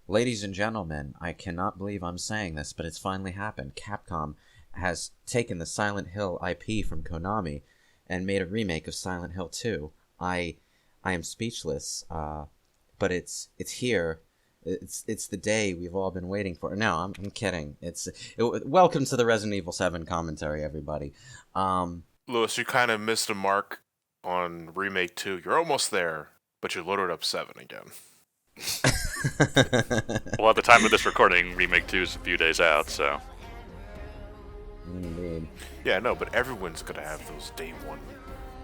Ladies and gentlemen, I cannot believe I'm saying this, but it's finally happened. Capcom has taken the Silent Hill IP from Konami and made a remake of Silent Hill 2. I am speechless, but it's here. It's the day we've all been waiting for. No, I'm kidding. Welcome to the Resident Evil 7 commentary, everybody. Lewis, you kind of missed a mark on Remake 2. You're almost there, but you loaded up 7 again. Well, at the time of this recording, Remake 2 is a few days out, so... Indeed. Yeah, no, but everyone's going to have those day one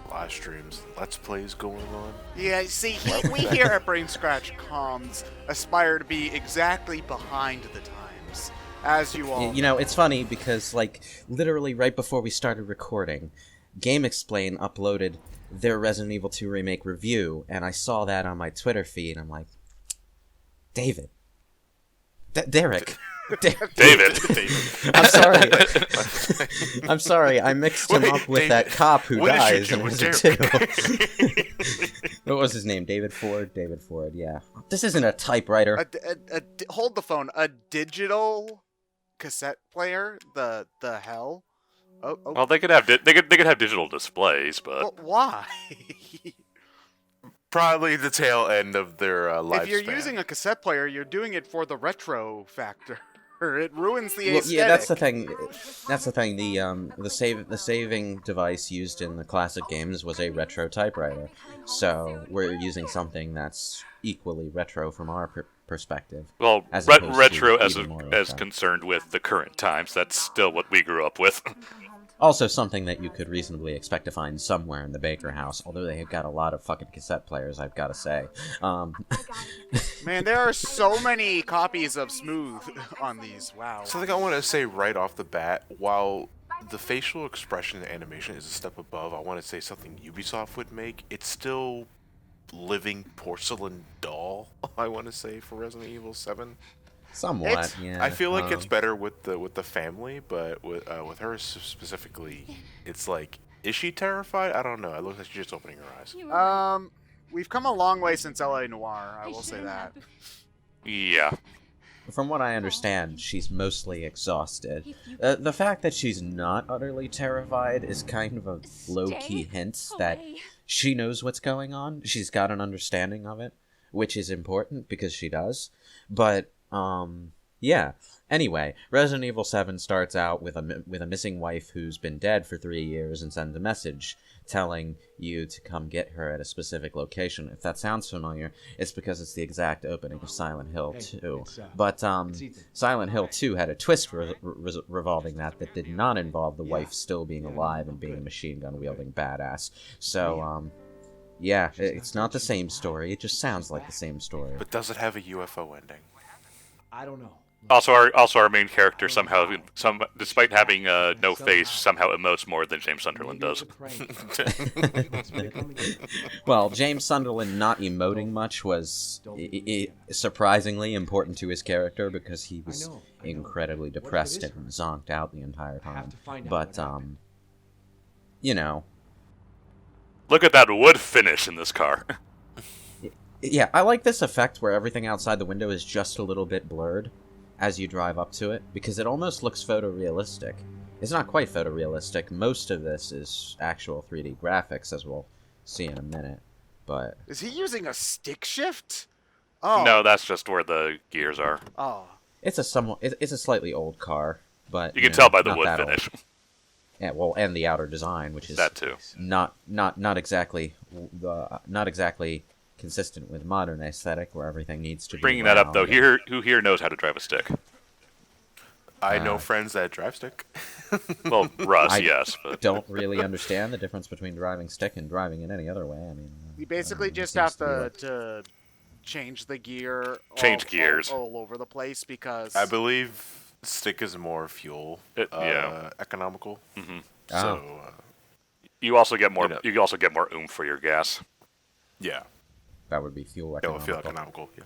live streams, Let's Plays going on. Yeah, see, we here at BrainScratch Comms aspire to be exactly behind the times, as you all You know, it's funny because, like, literally right before we started recording, GameXplain uploaded their Resident Evil 2 Remake review, and I saw that on my Twitter feed, and I'm like, David. Derek. David. I'm sorry. I'm sorry. I mixed him up with that cop who dies in Resident 2. What was his name? David Ford? David Ford, yeah. This isn't a typewriter. hold the phone. A digital cassette player? The hell? Oh. Well, they could have they could have digital displays, but Well, why? Probably the tail end of their lifespan. If you're using a cassette player, you're doing it for the retro factor. It ruins the Well, aesthetic. yeah, that's the thing. That's the thing. The saving device used in the classic games was a retro typewriter. So we're using something that's equally retro from our perspective. well, As opposed to retro as even more as retro. concerned with the current times. That's still what we grew up with. Also something that you could reasonably expect to find somewhere in the Baker house, although they have got a lot of fucking cassette players, I've got to say. Man, there are so many copies of Smooth on these. Wow. Something I want to say right off the bat, while the facial expression and animation is a step above, I want to say something Ubisoft would make. It's still living porcelain doll, I want to say, for Resident Evil 7. Somewhat, yeah. I feel like it's better with the family, but with her specifically, it's like, is she terrified? I don't know. It looks like she's just opening her eyes. We've come a long way since LA Noire, I will say that. Yeah. From what I understand, she's mostly exhausted. The fact that she's not utterly terrified is kind of a low-key hint that she knows what's going on. She's got an understanding of it, which is important because she does. But, yeah. Anyway, Resident Evil 7 starts out with a missing wife who's been dead for 3 years and sends a message telling you to come get her at a specific location. If that sounds familiar, it's because it's the exact opening of Silent Hill 2. But Silent Hill 2 had a twist revolving that did not involve the wife still being alive and being a machine gun wielding badass. So, yeah, it's not the same story. It just sounds like the same story. But does it have a UFO ending? I don't know. Also, our main character somehow, despite having no face, somehow emotes more than James Sunderland does. Well, James Sunderland not emoting much was surprisingly important to his character because he was incredibly depressed and zonked out the entire time. But, you know. Look at that wood finish in this car. Yeah, I like this effect where everything outside the window is just a little bit blurred as you drive up to it, because it almost looks photorealistic. It's not quite photorealistic. Most of this is actual 3D graphics, as we'll see in a minute. But Is he using a stick shift? Oh. No, that's just where the gears are. Oh. it's a slightly old car, but You can tell by the not wood that finish. old. Yeah, well, and the outer design, which is That too. not exactly consistent with modern aesthetic, where everything needs to be Bringing that up, though, round. who here knows how to drive a stick? I know friends that drive stick. Well, Russ, I yes. But don't really understand the difference between driving stick and driving in any other way. I mean, You basically it just seems have to be like- to change the gear Change gears. all over the place because I believe stick is more fuel yeah. economical. Mhm. So, you also get more. You know. You also get more oomph for your gas. yeah. that would be fuel That would economical. feel economical, yeah.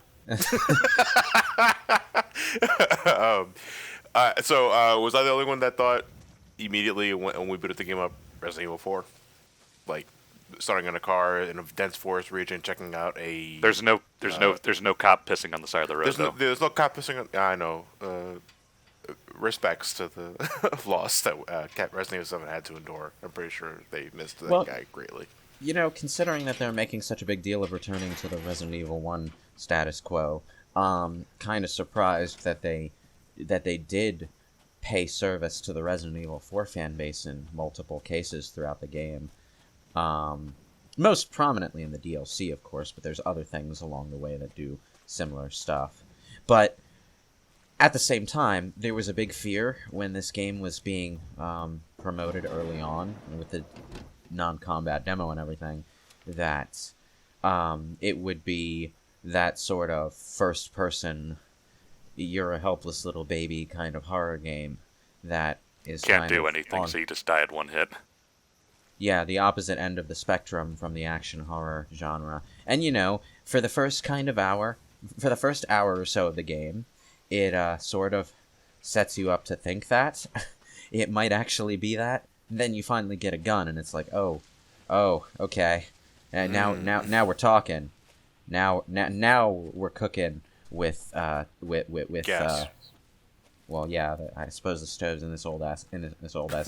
So, was I the only one that thought immediately when we booted the game up, Resident Evil 4? Like, starting in a car in a dense forest region, checking out a. There's no cop pissing on the side of the road though. There's no cop pissing on. I know. Respects to the loss that Resident Evil 7 had to endure. I'm pretty sure they missed that guy greatly. You know, considering that they're making such a big deal of returning to the Resident Evil 1 status quo, kind of surprised that they did pay service to the Resident Evil 4 fan base in multiple cases throughout the game. Most prominently in the DLC, of course, but there's other things along the way that do similar stuff. But at the same time, there was a big fear when this game was being promoted early on with the non-combat demo and everything, that it would be that sort of first-person, you're a helpless little baby kind of horror game that is can't do anything, so you just die at one hit. Yeah, the opposite end of the spectrum from the action horror genre. And you know, for the first hour or so of the game, it sort of sets you up to think that it might actually be that. And then you finally get a gun, and it's like, oh, okay. And now we're talking. Now we're cooking with gas. Well, yeah, I suppose the stoves in this old ass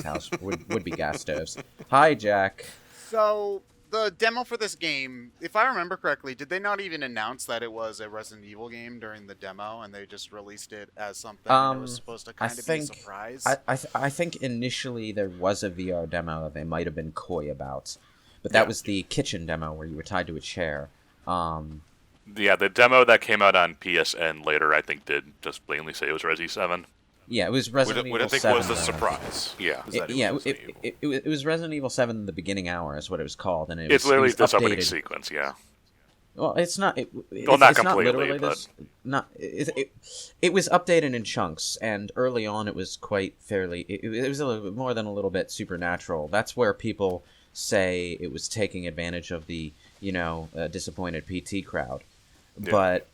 house would be gas stoves. Hi, Jack. So the demo for this game, if I remember correctly, did they not even announce that it was a Resident Evil game during the demo, and they just released it as something that was supposed to kind of be a surprise? I think initially there was a VR demo that they might have been coy about, but that was the kitchen demo where you were tied to a chair. Yeah, the demo that came out on PSN later, I think, did just plainly say it was Resi 7. Yeah, it was Resident Evil 7. What I think was the surprise. Yeah. It was Resident Evil 7 in the beginning hour is what it was called. And it's literally this updated. opening sequence, yeah. Well, it's not... not completely, but... It was updated in chunks, and early on it was quite fairly... It was a little bit more than a little bit supernatural. That's where people say it was taking advantage of the, disappointed PT crowd. Yeah, but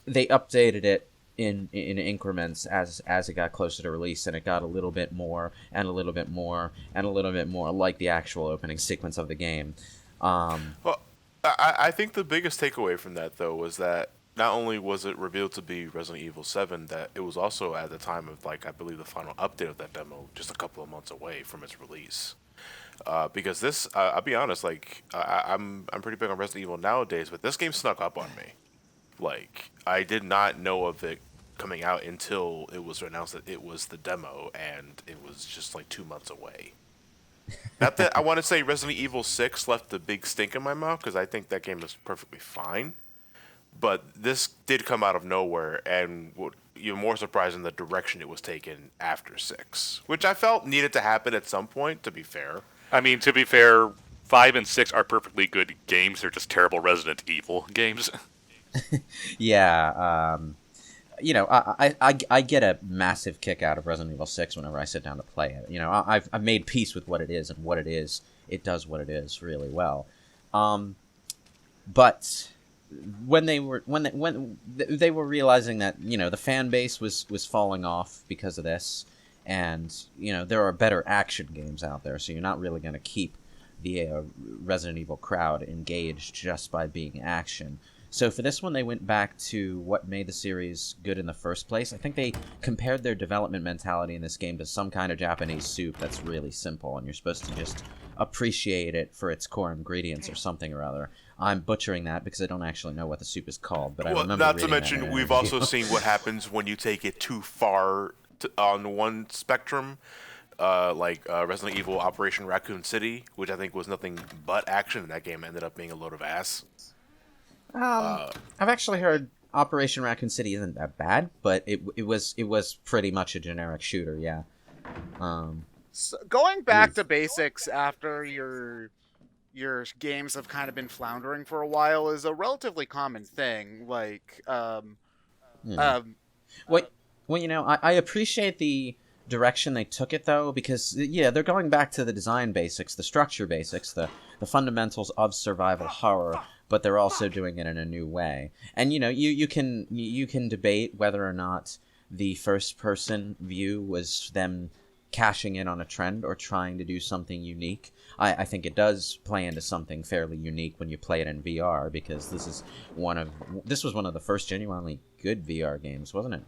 they updated it in increments as it got closer to release, and it got a little bit more and a little bit more and a little bit more like the actual opening sequence of the game. Well, I think the biggest takeaway from that, though, was that not only was it revealed to be Resident Evil 7, that it was also at the time of, I believe the final update of that demo, just a couple of months away from its release. Because this, I'll be honest, I'm pretty big on Resident Evil nowadays, but this game snuck up on me. I did not know of it coming out until it was announced that it was the demo, and it was just 2 months away. Not that I want to say Resident Evil 6 left a big stink in my mouth, because I think that game is perfectly fine. But this did come out of nowhere, and even more surprising, the direction it was taken after 6. Which I felt needed to happen at some point, to be fair. I mean, to be fair, 5 and 6 are perfectly good games. They're just terrible Resident Evil games. Yeah, I get a massive kick out of Resident Evil 6 whenever I sit down to play it. I've made peace with what it is, and what it is, it does what it is really well. But when they were realizing that the fan base was falling off because of this, and there are better action games out there, so you're not really going to keep the Resident Evil crowd engaged just by being action. So for this one, they went back to what made the series good in the first place. I think they compared their development mentality in this game to some kind of Japanese soup that's really simple, and you're supposed to just appreciate it for its core ingredients or something or other. I'm butchering that because I don't actually know what the soup is called, but I remember not to reading mention, we've also seen what happens when you take it too far on one spectrum, Resident Evil Operation Raccoon City, which I think was nothing but action, and that game ended up being a load of ass. I've actually heard Operation Raccoon City isn't that bad, but it was pretty much a generic shooter, yeah. So going back to basics after your games have kind of been floundering for a while is a relatively common thing. I appreciate the direction they took it, though, because they're going back to the design basics, the structure basics, the fundamentals of survival horror, but they're also doing it in a new way. And you can debate whether or not the first person view was them cashing in on a trend or trying to do something unique. I think it does play into something fairly unique when you play it in VR, because this was one of the first genuinely good VR games, wasn't it?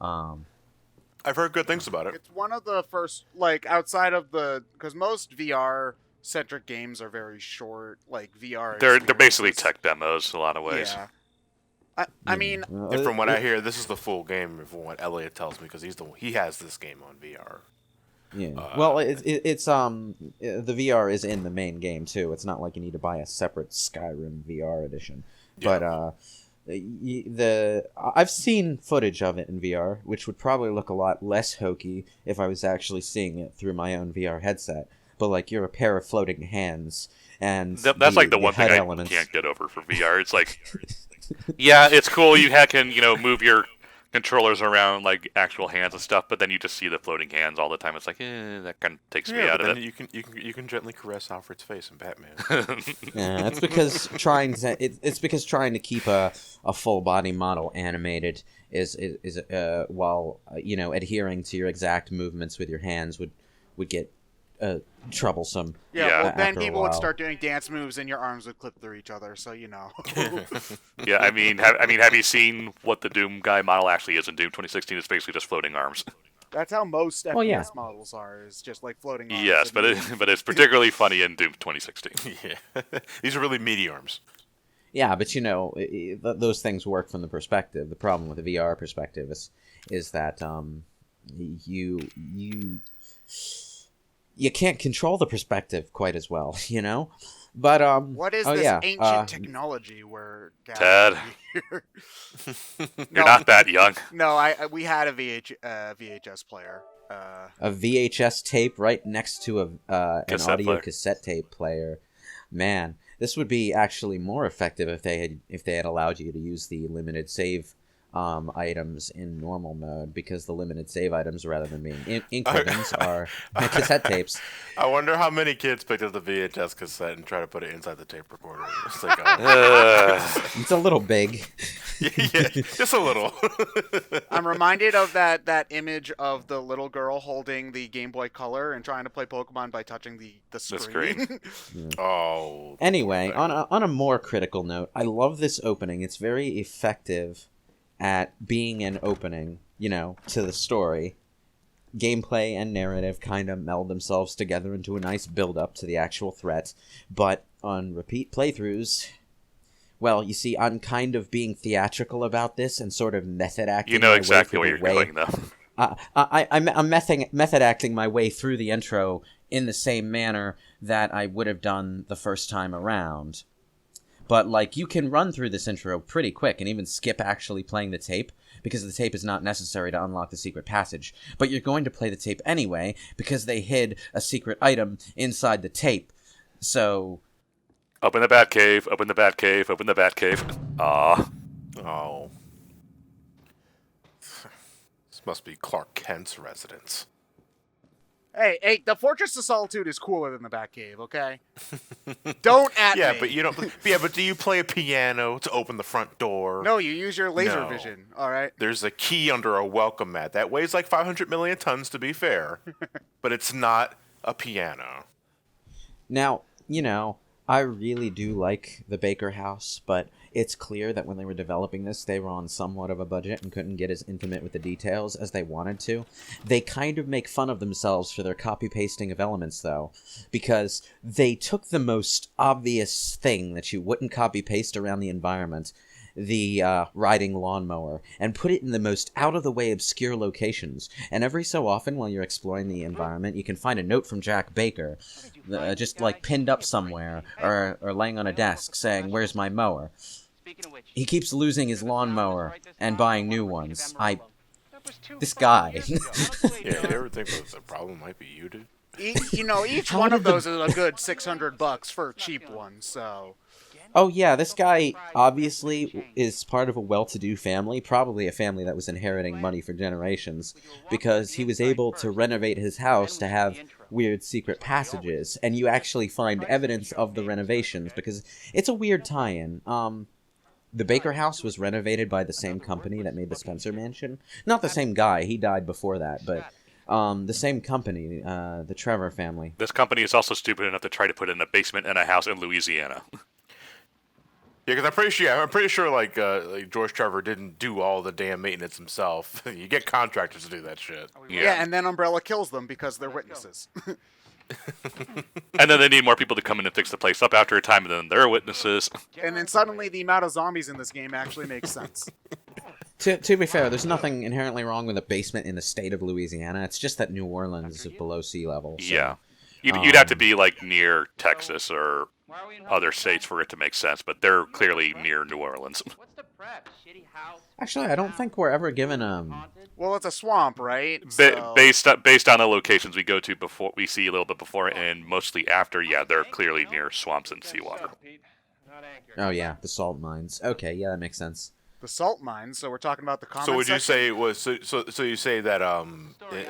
I've heard good things about it. It's one of the first, like, outside of because most VR-centric games are very short, like VR. They're basically tech demos in a lot of ways. Yeah. I mean, And from what I hear, this is the full game, from what Elliot tells me, because he has this game on VR. Yeah. Well, it's the VR is in the main game too. It's not like you need to buy a separate Skyrim VR edition. Yeah. But I've seen footage of it in VR, which would probably look a lot less hokey if I was actually seeing it through my own VR headset. But like, you're a pair of floating hands, and That's like the one thing I can't get over for VR. It's like, yeah, it's cool. You can move your controllers around like actual hands and stuff, but then you just see the floating hands all the time. It's like, that kind of takes me out of it. You can gently caress Alfred's face in Batman. Yeah, it's because trying to keep a full body model animated is while adhering to your exact movements with your hands would get troublesome. Yeah, well, then after a people would while. start doing dance moves, and your arms would clip through each other. So Yeah, I mean, have you seen what the Doom guy model actually is in Doom 2016? It's basically just floating arms. That's how most FPS Well, yeah. models are. Is just like floating arms. Yes, but it's particularly funny in Doom 2016. Yeah. These are really meaty arms. Yeah, but those things work from the perspective. The problem with the VR perspective is that you can't control the perspective quite as well, But What is oh, this yeah, ancient technology we're Ted. gathering here? You're not that young. No, we had a VHS player. a VHS tape right next to an Cassette audio player. cassette tape player. Man, this would be actually more effective if they had allowed you to use the limited save items in normal mode, because the limited save items, rather than being ink ribbons, are cassette tapes. I wonder how many kids picked up the VHS cassette and tried to put it inside the tape recorder. It's like, It's a little big. yeah, just a little. I'm reminded of that image of the little girl holding the Game Boy Color and trying to play Pokemon by touching the screen. Oh. Anyway, on a more critical note, I love this opening. It's very effective at being an opening, to the story. Gameplay and narrative kind of meld themselves together into a nice build-up to the actual threat, but on repeat playthroughs, well, you see, I'm kind of being theatrical about this and sort of method acting. You know exactly where you're going, though. I'm method acting my way through the intro in the same manner that I would have done the first time around. But, like, you can run through this intro pretty quick and even skip actually playing the tape, because the tape is not necessary to unlock the secret passage. But you're going to play the tape anyway, because they hid a secret item inside the tape. So... Open the Batcave, open the Batcave, open the Batcave. Ah. Oh. This must be Clark Kent's residence. Hey, the Fortress of Solitude is cooler than the Batcave, okay? Don't at me. But you don't. But do you play a piano to open the front door? No, you use your laser No. vision, all right? There's a key under a welcome mat that weighs like 500 million tons, to be fair, but it's not a piano. Now, I really do like the Baker House, but it's clear that when they were developing this, they were on somewhat of a budget and couldn't get as intimate with the details as they wanted to. They kind of make fun of themselves for their copy-pasting of elements, though, because they took the most obvious thing that you wouldn't copy-paste around the environment, the riding lawnmower, and put it in the most out-of-the-way obscure locations. And every so often, while you're exploring the environment, you can find a note from Jack Baker, just like pinned up somewhere, or laying on a desk, saying, "Where's my mower?" He keeps losing his lawnmower and buying new ones. This guy. Yeah, you ever think that the problem might be you, dude? Each one of those is a good $600 for a cheap one, so... Oh yeah, this guy obviously is part of a well-to-do family, probably a family that was inheriting money for generations, because he was able to renovate his house to have weird secret passages, and you actually find evidence of the renovations, because it's a weird tie-in. The Baker House was renovated by the same company that made the Spencer Mansion. Not the same guy, he died before that, but The same company, the Trevor family. This company is also stupid enough to try to put in a basement in a house in Louisiana. Yeah, because I'm pretty sure like George Trevor didn't do all the damn maintenance himself. You get contractors to do that shit. Yeah, and then Umbrella kills them because they're witnesses. And then they need more people to come in and fix the place up after a time, and then they're witnesses. And then suddenly the amount of zombies in this game actually makes sense. To be fair, there's nothing inherently wrong with a basement in the state of Louisiana. It's just that New Orleans is below sea level. So, Yeah. You'd have to be like near Texas or other states for it to make sense, but they're clearly near New Orleans. Actually, I don't think we're ever given Well, it's a swamp, right? Based on the locations we go to before, we see a little bit before and mostly after, yeah, they're clearly near swamps and seawater. Oh yeah, the salt mines. Okay, yeah, that makes sense. The salt mines. So we're talking about the comment So would you section? say it was so you say that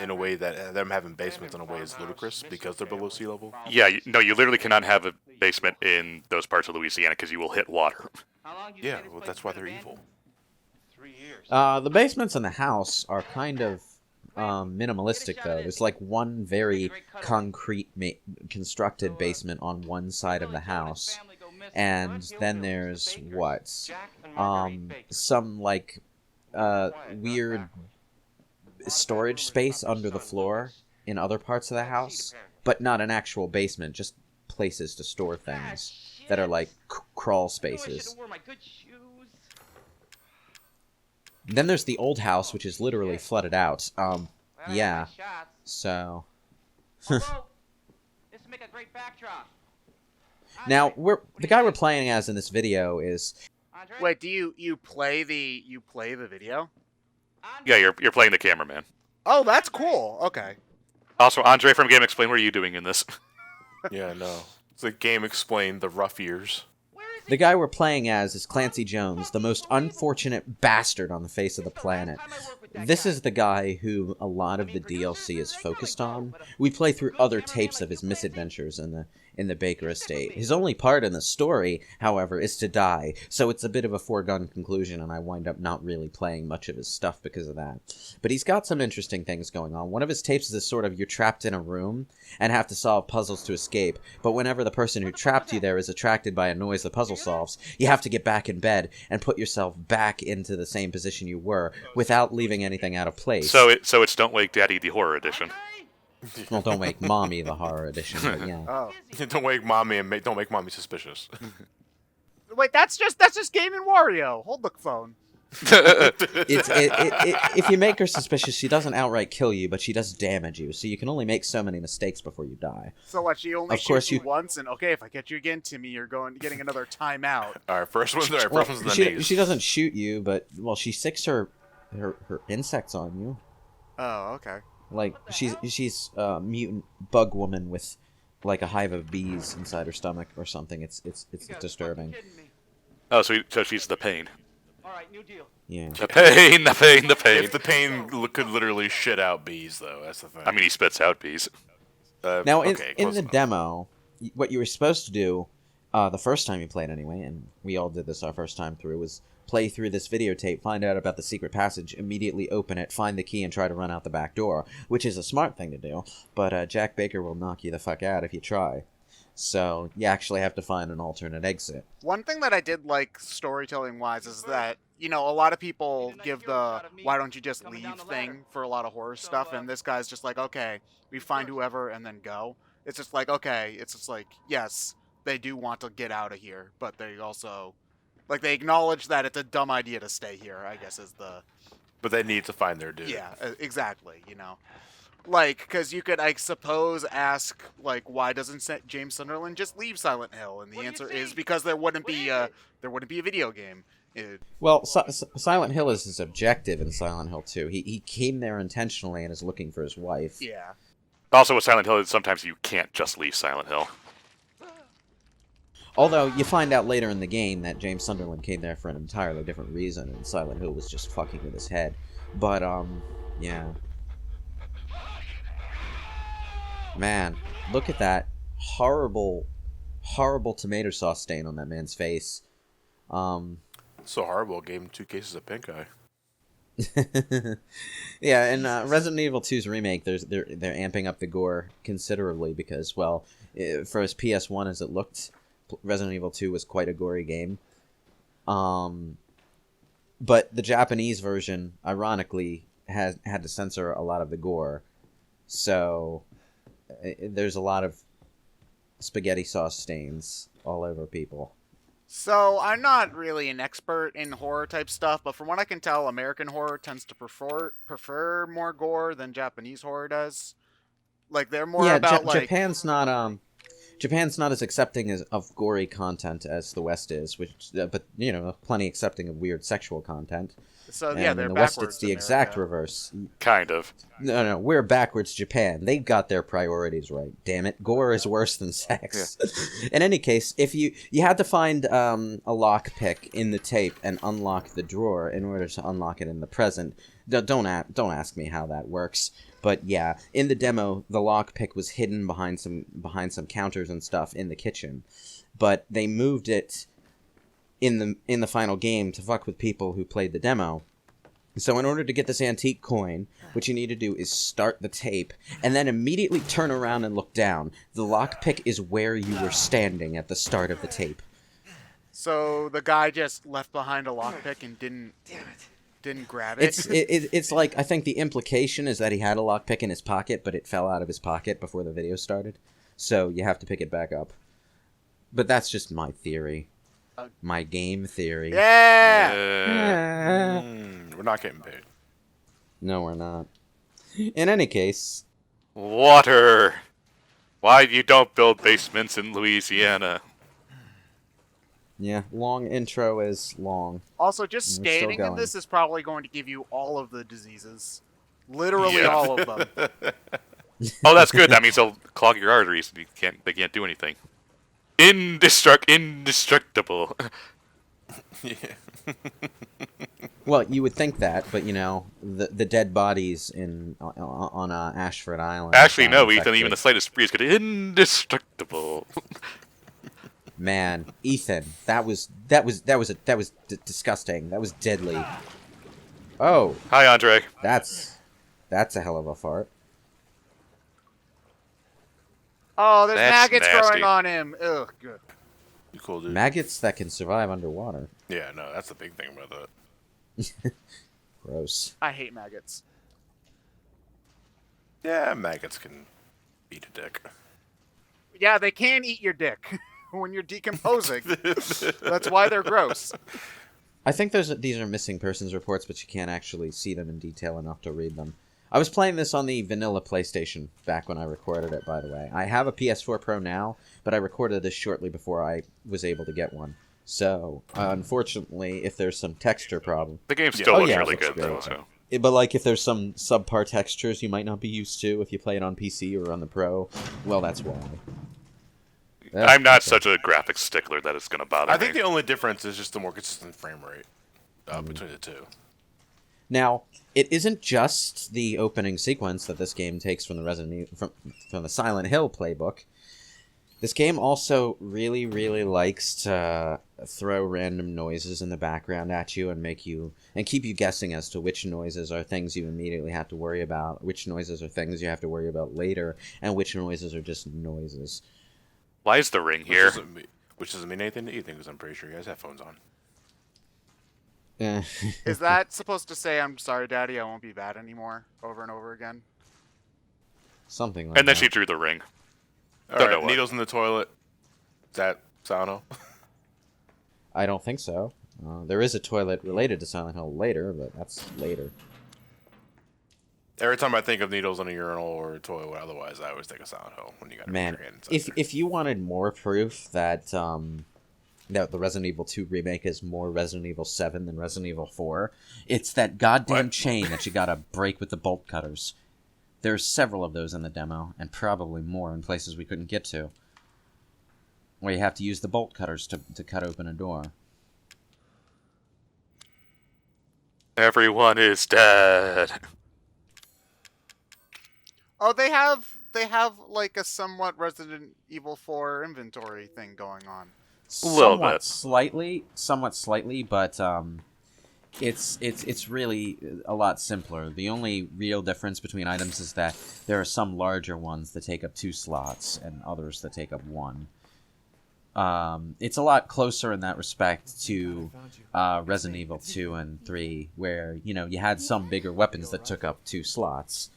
in a way that them having basements in a way is ludicrous because they're below sea level? Yeah, no, you literally cannot have a basement in those parts of Louisiana because you will hit water. Yeah, well that's why they're evil. The basements in the house are kind of minimalistic, though. There's like one very concrete constructed basement on one side of the house, and then there's what? Some like weird storage space under the floor in other parts of the house, but not an actual basement, just places to store things that are like crawl spaces. Then there's the old house, which is literally flooded out. Yeah. So. Now, the guy we're playing as in this video is. Wait, do you play the video? Yeah, you're playing the cameraman. Oh, that's cool. Okay. Also, Andre from Game Explain, what are you doing in this? Yeah, no. It's a Game Explained, the rough years. The guy we're playing as is Clancy Jones, the most unfortunate bastard on the face of the planet. This is the guy who a lot of the DLC is focused on. We play through other tapes of his misadventures in the Baker estate. His only part in the story, however, is to die, so it's a bit of a foregone conclusion, and I wind up not really playing much of his stuff because of that. But he's got some interesting things going on. One of his tapes is a sort of you're trapped in a room and have to solve puzzles to escape, but whenever the person who trapped you there is attracted by a noise the puzzle solves, you have to get back in bed and put yourself back into the same position you were without leaving anything out of place. So it's Don't Wake Daddy, the horror edition. Well, Don't Wake Mommy, the horror edition, but yeah. Oh. Don't wake mommy and don't make mommy suspicious. Wait, that's just Game and Wario. Hold the phone. If you make her suspicious, she doesn't outright kill you, but she does damage you. So you can only make so many mistakes before you die. So what? She only Of course shoots you once, and okay, if I get you again, Timmy, you're getting another timeout. All right, first one's in the knees. She doesn't shoot you, but well, she sicks her insects on you. Oh, okay. Like she's a mutant bug woman with like a hive of bees inside her stomach or something. It's disturbing. Oh, so she's the pain. Yeah. The pain, the pain, the pain. If the pain could literally shit out bees, though, that's the thing. I mean, he spits out bees. Now, okay, in the enough. demo, what you were supposed to do, the first time you played anyway, and we all did this our first time through, was play through this videotape, find out about the secret passage, immediately open it, find the key, and try to run out the back door, which is a smart thing to do, but Jack Baker will knock you the fuck out if you try. So you actually have to find an alternate exit. One thing that I did like storytelling-wise is that, a lot of people give the why don't you just leave thing for a lot of horror stuff, and this guy's just like, okay, we find whoever and then go. It's just like, okay, it's just like, yes, they do want to get out of here, but they also, like, they acknowledge that it's a dumb idea to stay here, I guess is the... But they need to find their dude. Yeah, exactly, Like, because you could, I suppose, ask, like, why doesn't James Sunderland just leave Silent Hill? And the answer is because there wouldn't be a video game. Well, Silent Hill is his objective in Silent Hill 2. He came there intentionally and is looking for his wife. Yeah. Also, with Silent Hill, sometimes you can't just leave Silent Hill. Although, you find out later in the game that James Sunderland came there for an entirely different reason, and Silent Hill was just fucking with his head. But, yeah. Man, look at that horrible, horrible tomato sauce stain on that man's face. So horrible, gave him 2 cases of pink eye. Yeah, and Resident Evil 2's remake, they're amping up the gore considerably because, well, for as PS1 as it looked, Resident Evil 2 was quite a gory game. But the Japanese version, ironically, had to censor a lot of the gore, so there's a lot of spaghetti sauce stains all over people. So, I'm not really an expert in horror type stuff, but from what I can tell, American horror tends to prefer more gore than Japanese horror does. Like, they're more about, like... Japan's not as accepting of gory content as the West is, but, plenty accepting of weird sexual content. So, and yeah, in they're the backwards West, it's the America. exact reverse. Kind of. No, we're backwards Japan. They got their priorities right. Damn it, gore is worse than sex. Yeah. In any case, if you had to find a lockpick in the tape and unlock the drawer in order to unlock it in the present. Don't ask me how that works. But yeah, in the demo, the lockpick was hidden behind some counters and stuff in the kitchen, but they moved it in the final game to fuck with people who played the demo. So in order to get this antique coin, what you need to do is start the tape, and then immediately turn around and look down. The lockpick is where you were standing at the start of the tape. So the guy just left behind a lockpick and didn't grab it? It's like, I think the implication is that he had a lockpick in his pocket, but it fell out of his pocket before the video started. So you have to pick it back up. But that's just my theory. My game theory. Yeah! We're not getting paid. No, we're not. In any case... Water! Why you don't build basements in Louisiana? Yeah, long intro is long. Also, just standing in this is probably going to give you all of the diseases. Literally all of them. Oh, that's good. That means they'll clog your arteries. They can't do anything. Indestructible. Yeah. Well, you would think that, but the dead bodies on Ashford Island. Actually, no, Ethan. Even the slightest breeze could indestructible. Man, Ethan, that was disgusting. That was deadly. Oh, hi, Andre. That's a hell of a fart. Oh, there's That's maggots nasty. growing on him. Ugh, good. You cool, dude? Maggots that can survive underwater. Yeah, no, that's the big thing about that. Gross. I hate maggots. Yeah, maggots can eat a dick. Yeah, they can eat your dick when you're decomposing. That's why they're gross. I think these are missing persons reports, but you can't actually see them in detail enough to read them. I was playing this on the vanilla PlayStation back when I recorded it, by the way. I have a PS4 Pro now, but I recorded this shortly before I was able to get one. So, unfortunately, if there's some texture problem... The game still looks really good, great. though. So. But, if there's some subpar textures you might not be used to if you play it on PC or on the Pro, well, that's why. I'm not such a graphics stickler that it's going to bother me. I think the only difference is just the more consistent frame rate between the two. Now, it isn't just the opening sequence that this game takes from the from the Silent Hill playbook. This game also really, really likes to throw random noises in the background at you and keep you guessing as to which noises are things you immediately have to worry about, which noises are things you have to worry about later, and which noises are just noises. Why is the ring here? Which doesn't mean anything to Ethan, because I'm pretty sure he has headphones on. Is that supposed to say, "I'm sorry, Daddy, I won't be bad anymore," over and over again? Something like that. And then she drew the ring. Alright, needles in the toilet. Is that Sano? I don't think so. There is a toilet related to Silent Hill later, but that's later. Every time I think of needles in a urinal or a toilet, otherwise, I always think of Silent Hill when you got your hand inside if you wanted more proof that that the Resident Evil 2 remake is more Resident Evil 7 than Resident Evil 4, it's that goddamn chain that you gotta break with the bolt cutters. There's several of those in the demo, and probably more in places we couldn't get to, where you have to use the bolt cutters to cut open a door. Everyone is dead. Oh, they have like a somewhat Resident Evil 4 inventory thing going on. A little Somewhat bit. slightly, but It's really a lot simpler. The only real difference between items is that there are some larger ones that take up 2 slots and others that take up 1. It's a lot closer in that respect to Resident Evil 2 and 3, where, you know, you had some bigger weapons that took up 2 slots,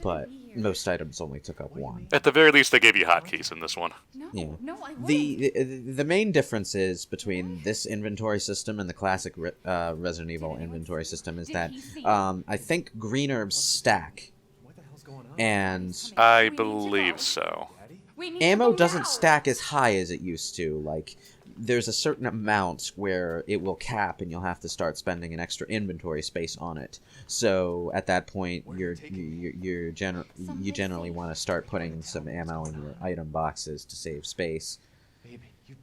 but most items only took up 1. At the very least, they gave you hotkeys in this one. Yeah. The main difference is between this inventory system and the classic Resident Evil inventory system is that I think green herbs stack, and I believe so. ammo doesn't stack as high as it used to. Like, there's a certain amount where it will cap, and you'll have to start spending an extra inventory space on it. So at that point, you generally want to start putting some ammo in your item boxes to save space.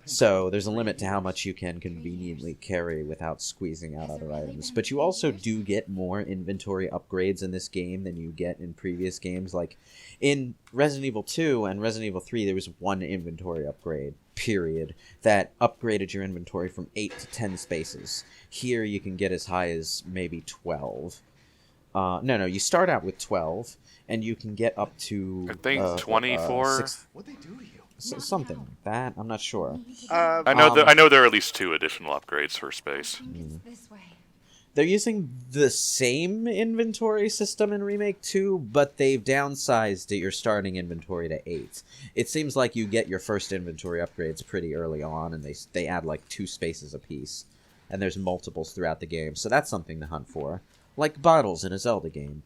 So there's a limit to how much you can conveniently carry without squeezing out other items. But you also do get more inventory upgrades in this game than you get in previous games. Like in Resident Evil 2 and Resident Evil 3, there was one inventory upgrade, period, that upgraded your inventory from 8 to 10 spaces. Here you can get as high as maybe 12. No, you start out with 12, and you can get up to... I think 24? What'd they do to you? Something like that. I'm not sure. I know there are at least 2 additional upgrades for space. They're using the same inventory system in Remake 2, but they've downsized your starting inventory to 8. It seems like you get your first inventory upgrades pretty early on, and they add like 2 spaces apiece. And there's multiples throughout the game, so that's something to hunt for. Like bottles in a Zelda game.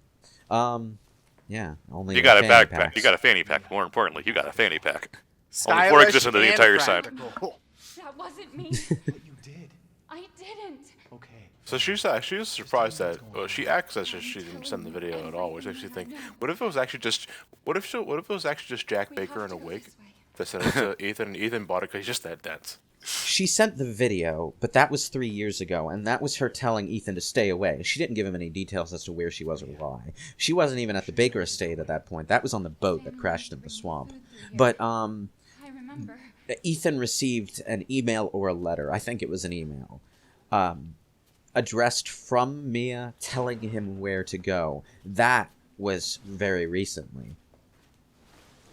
Yeah, only you got a backpack. packs. You got a fanny pack. More importantly, you got a fanny pack. Only 4 Stylish exists on the and entire side. practical. That wasn't me. But you did. I didn't. Okay. So she was surprised that she acts as if she didn't send the video at all, which makes you think, what if it was actually just Jack Baker in a wig that sent it to Ethan, and Ethan bought it because he's just that dense. She sent the video, but that was 3 years ago, and that was her telling Ethan to stay away. She didn't give him any details as to where she was or why. She wasn't even at the Baker estate at that point. That was on the boat that crashed in the swamp. But, I remember. Ethan received an email or a letter. I think it was an email. Addressed from Mia telling him where to go. That was very recently.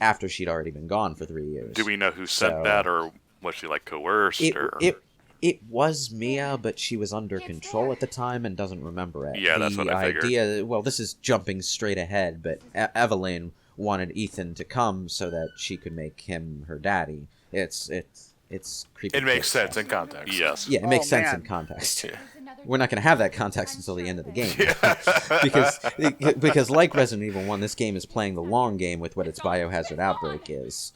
After she'd already been gone for 3 years. Do we know who sent that, or was she like coerced? It was Mia, but she was under control at the time and doesn't remember it. Yeah, that's what I figured. Well, this is jumping straight ahead, but Evelyn wanted Ethan to come so that she could make him her daddy. It's creepy. It makes sense in context. Yes. Yeah, it makes sense man. in context. Yeah. We're not going to have that context until the end of the game. because like Resident Evil 1, this game is playing the long game with what its Biohazard outbreak is.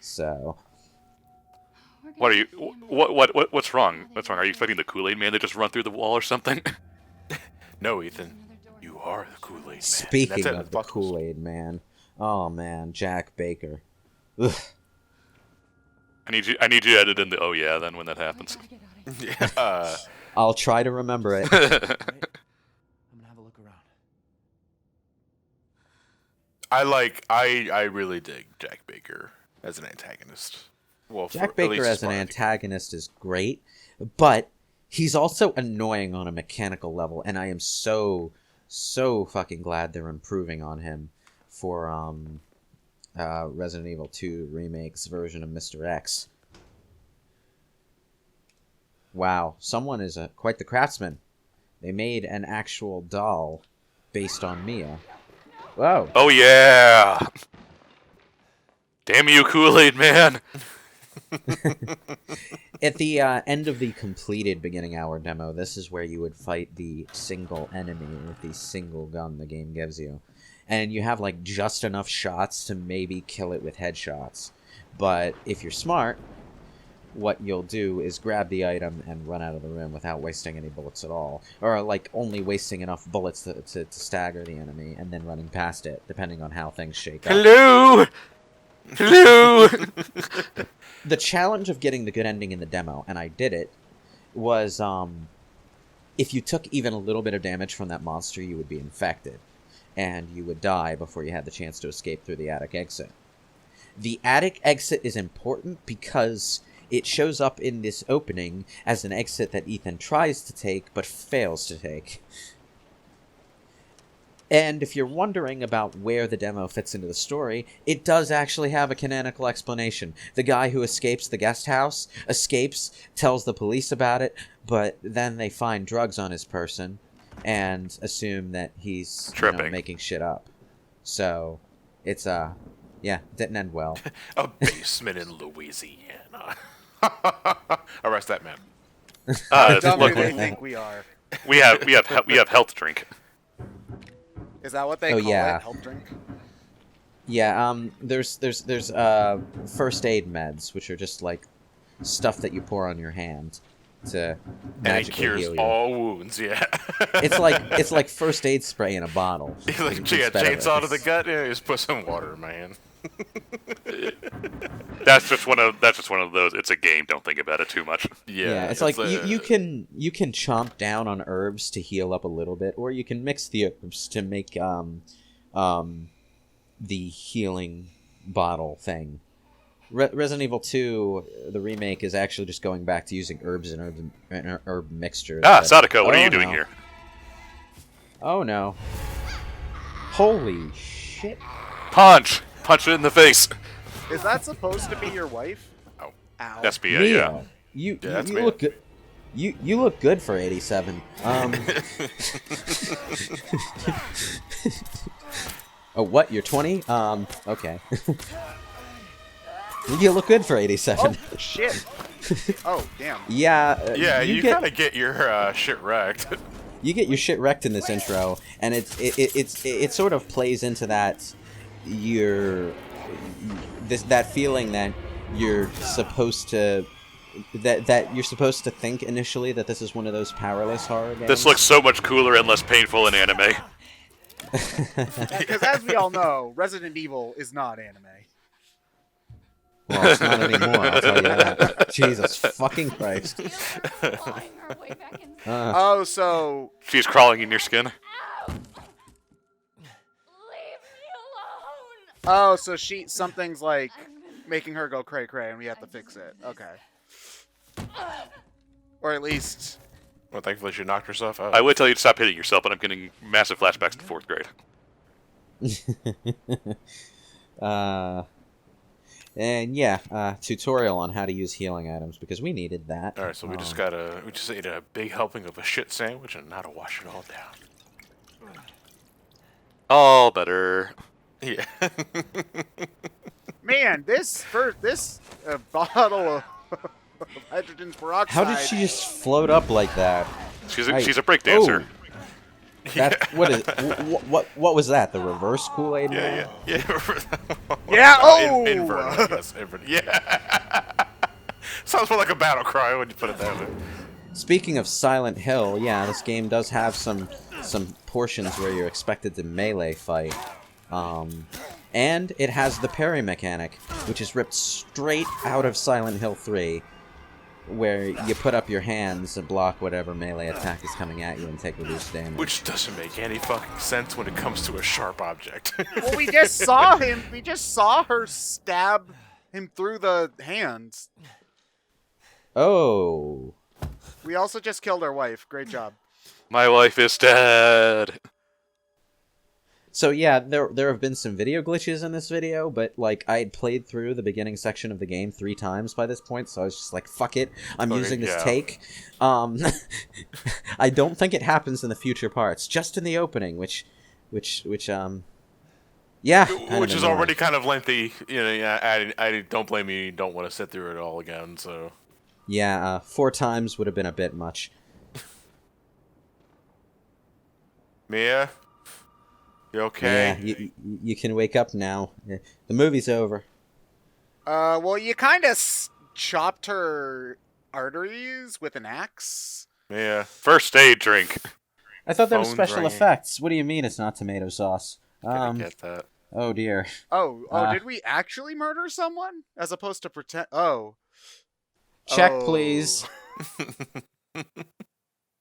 So... What are you? What's wrong? What's wrong? Are you expecting the Kool-Aid Man to just run through the wall or something? No, Ethan. You are the Kool-Aid Man. Speaking That's it, of the Kool-Aid Man, oh man, Jack Baker. Ugh. I need you to edit in the oh yeah then when that happens. Yeah. I'll try to remember it. I'm gonna have a look around. I really dig Jack Baker as an antagonist. Well, Jack Baker as an antagonist is great, but he's also annoying on a mechanical level, and I am so fucking glad they're improving on him for Resident Evil 2 Remake's version of Mr. X. Wow, someone is quite the craftsman. They made an actual doll based on Mia. Whoa. Oh yeah! Damn you, Kool-Aid Man! At the end of the completed beginning hour demo, this is where you would fight the single enemy with the single gun the game gives you. And you have like just enough shots to maybe kill it with headshots. But if you're smart, what you'll do is grab the item and run out of the room without wasting any bullets at all. Or like only wasting enough bullets to stagger the enemy and then running past it, depending on how things shake up. Hello! Hello! The challenge of getting the good ending in the demo, and I did it, was if you took even a little bit of damage from that monster, you would be infected, and you would die before you had the chance to escape through the attic exit. The attic exit is important because it shows up in this opening as an exit that Ethan tries to take but fails to take. And if you're wondering about where the demo fits into the story, it does actually have a canonical explanation. The guy who escapes the guest house escapes, tells the police about it, but then they find drugs on his person and assume that he's making shit up. So, it's, didn't end well. A basement in Louisiana. Arrest that man. How dumb do look, they think we are? we have health drink. Is that what they call it? Help drink? Yeah, there's first aid meds, which are just like stuff that you pour on your hand to magically and it heal cures you. all wounds. Yeah. it's like first aid spray in a bottle. Like chainsaw to the gut. Yeah, just put some water in my hand. That's just one of those. It's a game. Don't think about it too much. Yeah, it's like you can chomp down on herbs to heal up a little bit, or you can mix the herbs to make the healing bottle thing. Resident Evil 2, the remake, is actually just going back to using herbs and herb mixtures. Sadako, what are you doing here? Oh no! Holy shit! Punch it in the face. Is that supposed to be your wife? Oh. Ow. That's me. Mia, Yeah. You that's you me. look good. You look good for 87. Oh, what? You're 20? Okay. You look good for 87. Oh, shit. Oh, damn. Yeah. Yeah, you kind of get your shit wrecked. You get your shit wrecked in this intro, and it sort of plays into that that feeling that you're supposed to think initially that this is one of those powerless horror games. This looks so much cooler and less painful in anime. Because as we all know, Resident Evil is not anime. Well, it's not anymore, I'll tell you that. Jesus fucking Christ. Clawing our way back in. Oh, so... She's crawling in your skin. Ow! Leave me alone. Oh, so something's like making her go cray-cray and we have to fix it. Okay. Or at least... Well, thankfully she knocked herself out. I would tell you to stop hitting yourself, but I'm getting massive flashbacks to 4th grade. And yeah, tutorial on how to use healing items, because we needed that. Alright, so we just ate a big helping of a shit sandwich and now to wash it all down. All better. Yeah. Man, this bottle of hydrogen peroxide... How did she just float up like that? She's a breakdancer. Oh. What was that? The reverse Kool-Aid Man? Yeah. Yeah, oh! Invert, I guess. Invert. Yeah. Sounds more like a battle cry when you put it that way. Speaking of Silent Hill, yeah, this game does have some portions where you're expected to melee fight. And it has the parry mechanic, which is ripped straight out of Silent Hill 3, where you put up your hands and block whatever melee attack is coming at you and take reduced damage. Which doesn't make any fucking sense when it comes to a sharp object. Well, we just saw him. We just saw her stab him through the hands. Oh. We also just killed our wife. Great job. My wife is dead. So yeah, there have been some video glitches in this video, but like I had played through the beginning section of the game 3 times by this point, so I was just like, fuck it, I'm using this take. I don't think it happens in the future parts, just in the opening, which yeah. Which is already kind of lengthy. You know, yeah, I don't blame you. You don't want to sit through it all again, so. Yeah, 4 times would have been a bit much. Mia? You okay? Yeah, you can wake up now. The movie's over. Well, you kind of chopped her arteries with an axe. Yeah. First aid drink. I thought there were Phone's special ringing. effects. What do you mean it's not tomato sauce? Didn't get that. Oh dear. Did we actually murder someone? As opposed to pretend... Oh. Check, Oh. please.